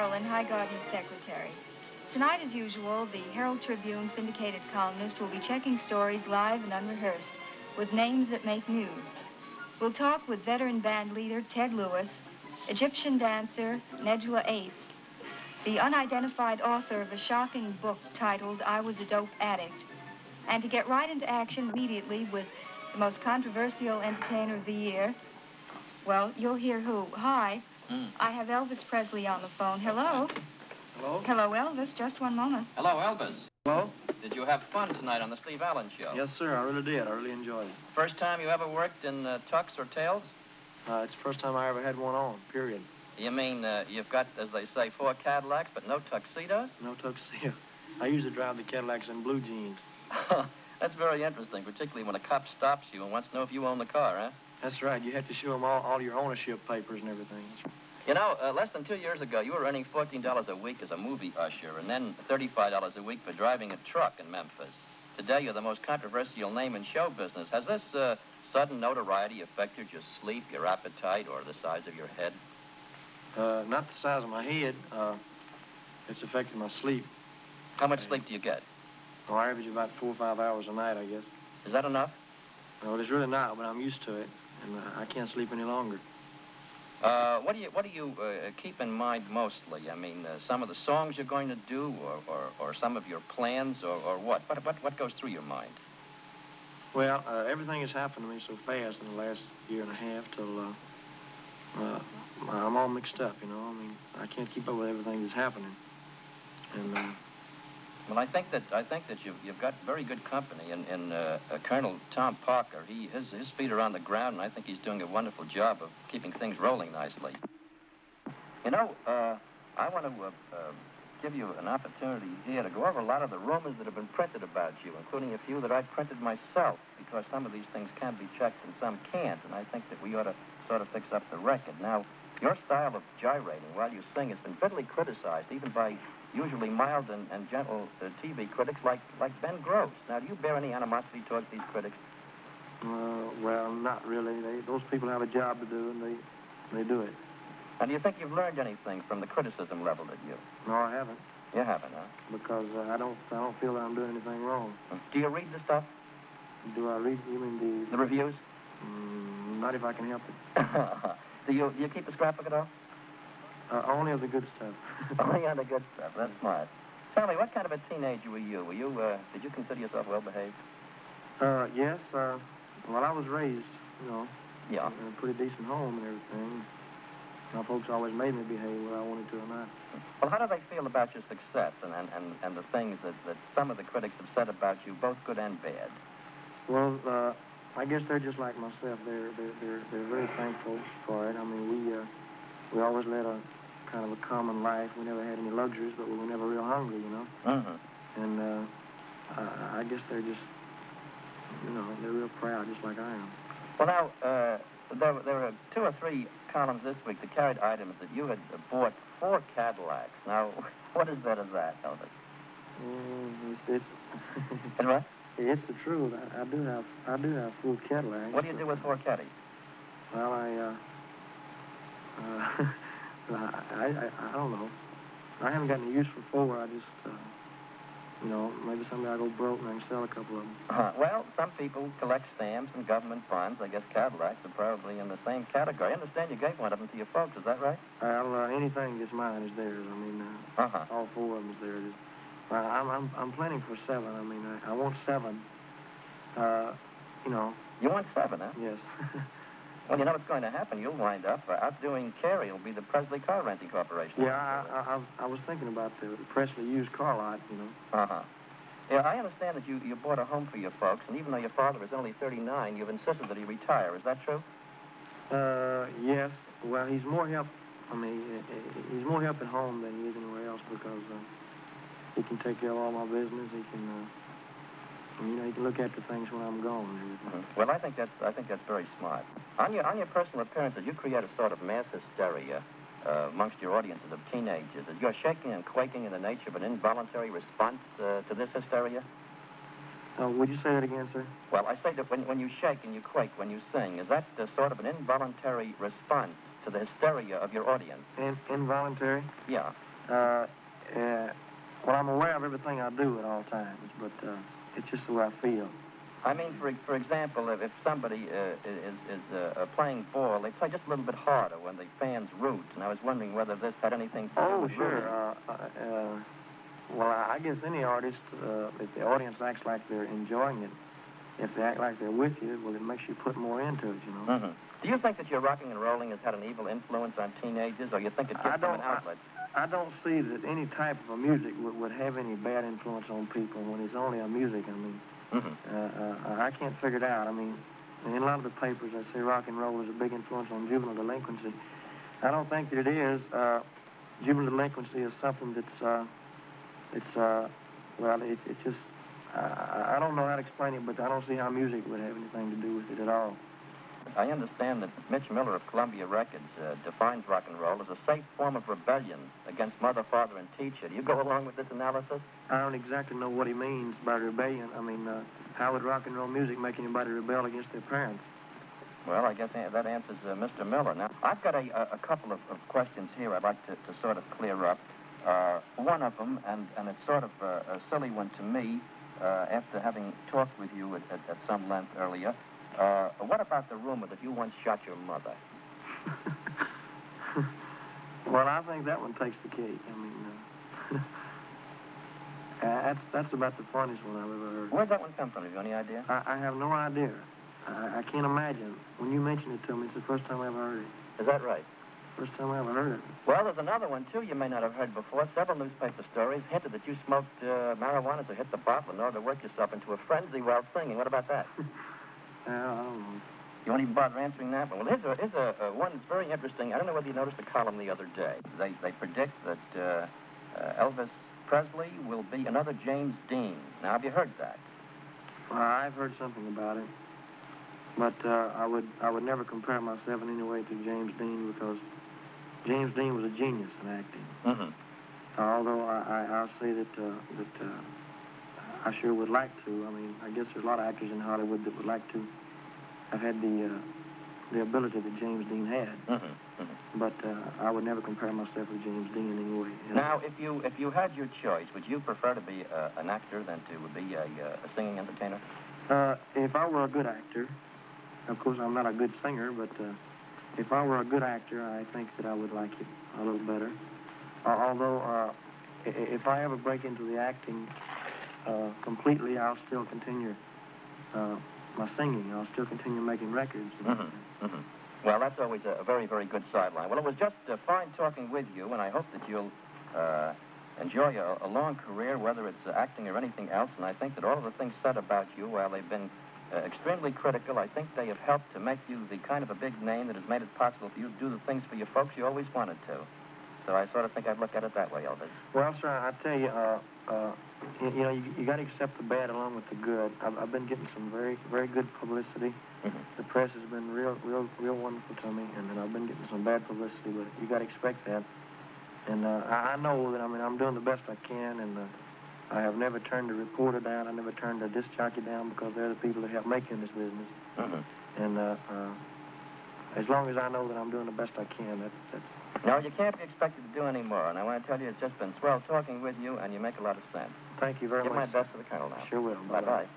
Carolyn, High Gardner's secretary. Tonight, as usual, the Herald Tribune syndicated columnist will be checking stories live and unrehearsed with names that make news. We'll talk with veteran band leader Ted Lewis, Egyptian dancer Nejla Ace, the unidentified author of a shocking book titled I Was a Dope Addict, and to get right into action immediately with the most controversial entertainer of the year, well, you'll hear who. Hi, I have Elvis Presley on the phone. Hello. Hello? Hello, Elvis. Just one moment. Hello, Elvis. Hello? Did you have fun tonight on the Steve Allen show? Yes, sir, I really did. I really enjoyed it. First time you ever worked in tux or tails? It's the first time I ever had one on, period. You mean you've got, as they say, 4 Cadillacs, but no tuxedos? No tuxedo. I usually drive the Cadillacs in blue jeans. That's very interesting, particularly when a cop stops you and wants to know if you own the car, huh? That's right. You have to show them all your ownership papers and everything. You know, less than 2 years ago, you were earning $14 a week as a movie usher and then $35 a week for driving a truck in Memphis. Today, you're the most controversial name in show business. Has this sudden notoriety affected your sleep, your appetite, or the size of your head? Not the size of my head. It's affected my sleep. How much sleep do you get? Oh, I average about 4 or 5 hours a night, I guess. Is that enough? Well, it's really not, but I'm used to it, and I can't sleep any longer. What do you keep in mind mostly? I mean, some of the songs you're going to do, or some of your plans, or what? What goes through your mind? Well, everything has happened to me so fast in the last year and a half till I'm all mixed up, you know. I mean, I can't keep up with everything that's happening. And well, I think that you've got very good company in Colonel Tom Parker. His feet are on the ground, and I think he's doing a wonderful job of keeping things rolling nicely. You know, I want to give you an opportunity here to go over a lot of the rumors that have been printed about you, including a few that I printed myself, because some of these things can be checked and some can't, and I think that we ought to sort of fix up the record. Now, your style of gyrating while you sing has been bitterly criticized, even by usually mild and gentle TV critics like Ben Gross. Now, do you bear any animosity towards these critics? Well, not really. Those people have a job to do, and they do it. Now, do you think you've learned anything from the criticism leveled at you? No, I haven't. You haven't, huh? Because I don't feel that I'm doing anything wrong. Do you read the stuff? Do I read? You mean the reviews? Not if I can help it. Do you keep a scrapbook at all? Only of the good stuff. Only on the good stuff. That's smart. Tell me, what kind of a teenager were you? Did you consider yourself well-behaved? Yes. Well, I was raised, you know, yeah, in a pretty decent home and everything. My folks always made me behave whether I wanted to or not. Well, how do they feel about your success and the things that some of the critics have said about you, both good and bad? Well, I guess they're just like myself. They're very thankful for it. I mean, we always led a kind of a common life. We never had any luxuries, but we were never real hungry, you know. Mm-hmm. And I guess they're just, you know, they're real proud, just like I am. Well, now, there were 2 or 3 columns this week that carried items that you had bought 4 Cadillacs. Now, what is that of that, Elvis? It's And what? It's the truth. I do have 4 Cadillacs. What do you do with 4 Caddies? Well, I don't know. I haven't got any use for 4. I just, you know, maybe someday I'll go broke and I can sell a couple of them. Well, some people collect stamps and government bonds. I guess Cadillacs are probably in the same category. I understand you gave one of them to your folks. Is that right? Well, anything that's mine is theirs. I mean, all 4 of them is theirs. I'm planning for 7. I mean, I want 7. You know. You want 7, huh? Yes. Well, you know what's going to happen. You'll wind up outdoing Carey. It'll be the Presley Car Renting Corporation. Yeah, I was thinking about the Presley used car lot, you know. Yeah, I understand that you bought a home for your folks, and even though your father is only 39, you've insisted that he retire. Is that true? Yes. Well, he's more help. I mean, he's more help at home than he is anywhere else because he can take care of all my business. He can, you know, he can look after things when I'm gone and everything. Well, I think that's very smart. On your personal appearances, you create a sort of mass hysteria amongst your audiences of teenagers. You're shaking and quaking in the nature of an involuntary response to this hysteria? Would you say that again, sir? Well, I say that when you shake and you quake when you sing, is that sort of an involuntary response to the hysteria of your audience? Involuntary? Yeah. Well, I'm aware of everything I do at all times, but it's just the way I feel. I mean, for example, if somebody is playing ball, they play just a little bit harder when the fans root, and I was wondering whether this had anything to do with sure. rooting. Well, I guess any artist, if the audience acts like they're enjoying it, if they act like they're with you, well, it makes you put more into it, you know. Mm-hmm. Do you think that your rocking and rolling has had an evil influence on teenagers, or you think it gives them an outlet? I don't see that any type of music would have any bad influence on people when it's only a music. I mean, I can't figure it out. I mean, in a lot of the papers, I say rock and roll is a big influence on juvenile delinquency. I don't think that it is. Juvenile delinquency is something that's, it's just, I don't know how to explain it, but I don't see how music would have anything to do with it at all. I understand that Mitch Miller of Columbia Records defines rock and roll as a safe form of rebellion against mother, father, and teacher. Do you go along with this analysis? I don't exactly know what he means by rebellion. I mean, how would rock and roll music make anybody rebel against their parents? Well, I guess that answers Mr. Miller. Now, I've got a couple of questions here I'd like to sort of clear up. One of them, and it's sort of a silly one to me, after having talked with you at some length earlier, what about the rumor that you once shot your mother? Well, I think that one takes the cake. I mean, that's about the funniest one I've ever heard. Where'd that one come from? Have you any idea? I have no idea. I can't imagine. When you mentioned it to me, it's the first time I ever heard it. Is that right? First time I ever heard it. Well, there's another one, too, you may not have heard before. Several newspaper stories hinted that you smoked marijuana to hit the bottle in order to work yourself into a frenzy while singing. What about that? I don't know. You won't even bother answering that one. Well, here's a one that's very interesting. I don't know whether you noticed the column the other day. They predict that Elvis Presley will be another James Dean. Now, have you heard that? I've heard something about it. But I would never compare myself in any way to James Dean because James Dean was a genius in acting. Mm-hmm. Although I'll say that I sure would like to. I mean, I guess there's a lot of actors in Hollywood that would like to have had the ability that James Dean had. Mm-hmm. Mm-hmm. But I would never compare myself with James Dean in any way. Now, if you had your choice, would you prefer to be an actor than to be a singing entertainer? If I were a good actor, of course I'm not a good singer, but if I were a good actor, I think that I would like it a little better. Although, if I ever break into the acting completely, I'll still continue my singing. I'll still continue making records. Mm-hmm. Mm-hmm. Well, that's always a very, very good sideline. Well, it was just fine talking with you, and I hope that you'll enjoy a long career, whether it's acting or anything else. And I think that all of the things said about you, while they've been extremely critical, I think they have helped to make you the kind of a big name that has made it possible for you to do the things for your folks you always wanted to. So I sort of think I'd look at it that way, Elvis. Well, sir, I tell you, you got to accept the bad along with the good. I've been getting some very, very good publicity. Mm-hmm. The press has been real wonderful to me, and then I've been getting some bad publicity, but you got to expect that. And I know that, I'm doing the best I can, and I have never turned a reporter down. I never turned a disc jockey down because they're the people that help make you in this business. Mm-hmm. And as long as I know that I'm doing the best I can, that's... No, you can't be expected to do any more. And I want to tell you, it's just been swell talking with you, and you make a lot of sense. Thank you very much. Give my best to the Colonel now. Sure will. Bye-bye.